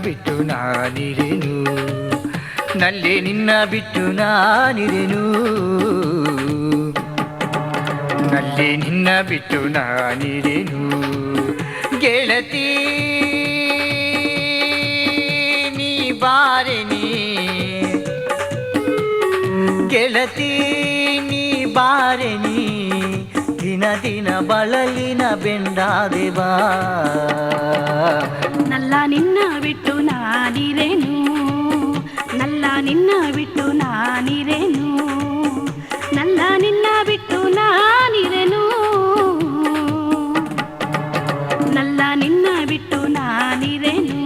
ಬಿಟ್ಟು ನಾನಿರೆನು, ನಲ್ಲೆ ನಿನ್ನ ಬಿಟ್ಟು ನಾನಿರೆನು, ನಲ್ಲೆ ನಿನ್ನ ಬಿಟ್ಟು ನಾನಿರೆನು. ಗೆಳತಿ ನೀ ಬಾರೆನಿ, ಗೆಳತಿ ನೀ ಬಾರೆನಿ, ದಿನ ದಿನ ಬಳಲಿನ ಬೆಂಡಾದೆವಾ. ನಲ್ಲ ನಿನ್ನ ಬಿಟ್ಟು ನಾನಿರೆನು, ನಲ್ಲ ನಿನ್ನ ಬಿಟ್ಟು ನಾನಿರೆನು, ನಲ್ಲ ನಿನ್ನ ಬಿಟ್ಟು ನಾನಿರೆನು, ನಲ್ಲ ನಿನ್ನ ಬಿಟ್ಟು ನಾನಿರೆನು.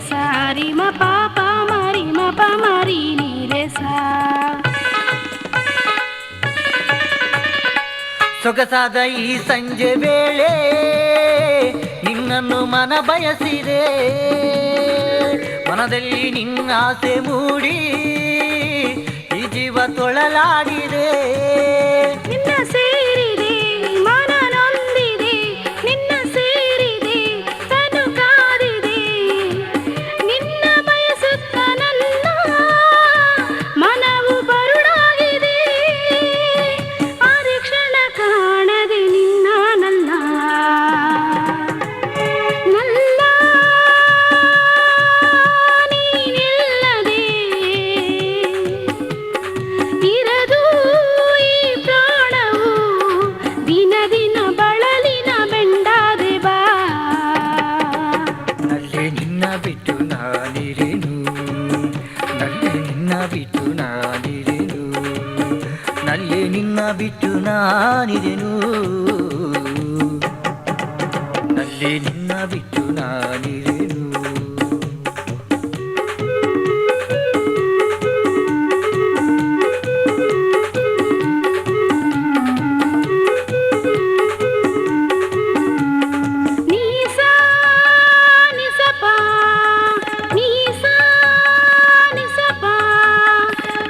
ಸಾರಿ ಮ ಪಾಪ ಮರಿ ಮ ಪ ಮರಿ ನೀರೆ ಸಾ. ಸೊಗಸಾದ ಈ ಸಂಜೆ ವೇಳೆ ನಿನ್ನನ್ನು ಮನ ಬಯಸಿದೆ, ಮನದಲ್ಲಿ ನಿನ್ನ ಆಸೆ ಮೂಡಿ ಈ ಜೀವ ತೊಳಲಾಗಿದೆ. ನಿನ್ನ ಸೇರಿದೆ ಮನ ನೊಂದಿದೆ, ನಿನ್ನ ಸೇರಿದೆ ತನು ಕಾದಿದೆ, ನಿನ್ನ ಬಯಸುತ್ತ ನನ್ನ ಮನವು ಬರುಳಾಗಿದೆ. ಆರೆ ಕ್ಷಣ ಕಾಣದೆ ನಿನ್ನ ನಲ್ಲ ನಲ್ಲ ನೀನಿಲ್ಲದೆ ಇರದು ಈ ಪ್ರಾಣವು, ದಿನ ದಿನ ಬಳಲಿನ ಬೆಂಡಾದೆ ಬಾ. ನಲ್ಲೆ ನಿನ್ನ ಬಿಟ್ಟು ನಾನಿರೆನು, ನಲ್ಲೆ ನಿನ್ನ ಬಿಟ್ಟು ನಾನಿರೆನು, ನಲ್ಲೆ ನಿನ್ನ ಬಿಟ್ಟು ನಾನಿರೆನು, ನಲ್ಲೆ ನಿನ್ನ ಬಿಟ್ಟು ನಾನಿರೆನು. ನೀಸಾ ನಿಸಪ ನೀಸಾ ನಿಸಪ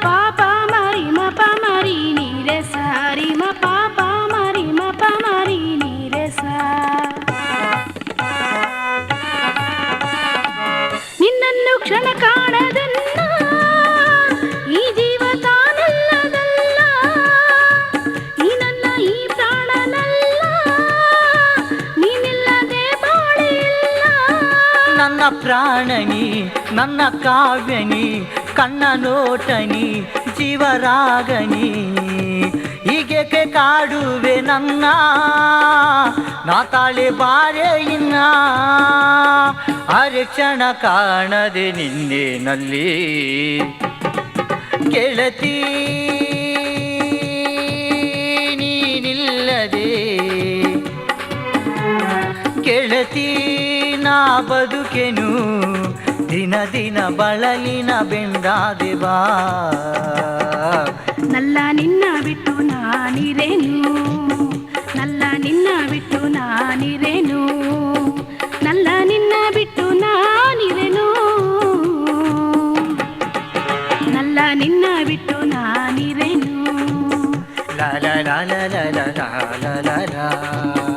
ಪಾಪ ಮರಿ ಮ ಪ ಮರಿ ನೀರೆ ಸಾರಿ ಮ ಪಾಪ ಮರಿ ಮ ಪ ಮರಿ ನೀರೆ ಸಾ. ನಿನ್ನನ್ನು ಕ್ಷಣ ಕಾಣದನ್ನ ಈ ಜೀವ ತಾನಲ್ಲದಲ್ಲ, ಈ ನನ್ನ ಈ ಪ್ರಾಣನಲ್ಲ, ನೀನಿಲ್ಲದೆ ಬಾಳಿಲ್ಲ. ನನ್ನ ಪ್ರಾಣನಿ ನನ್ನ ಕಾವ್ಯನಿ, ಕಣ್ಣ ನೋಟನಿ ಜೀವರಾಗನಿ, ಹೀಗೆ ಕಾಡುವೆ ನನ್ನ ನಾ ತಾಳೆ ಬಾರೆ ಇನ್ನ. ಅರೆ ಕ್ಷಣ ಕಾಣದೆ ನಿನ್ನೆನಲ್ಲಿ ಗೆಳತಿ ನೀನಿಲ್ಲದೆ, ಗೆಳತಿ ನಾ ಬದುಕೆನು, ದಿನ ದಿನ ಬಳಲಿನ ಬೆಂಡಾದೆವಾ. ನಲ್ಲ ನಿನ್ನ ಬಿಟ್ಟು ನಾನಿರೆನು, ನಲ್ಲ ನಿನ್ನ ಬಿಟ್ಟು ನಾನಿರೆನು, ನಲ್ಲ ನಿನ್ನ ಬಿಟ್ಟು ನಾನಿರೆನು, ನಲ್ಲ ನಿನ್ನ ಬಿಟ್ಟು ನಾನಿರೆನು. ಲ ಲ ಲ ಲ ಲ ಲ ಲ ಲ ಲ.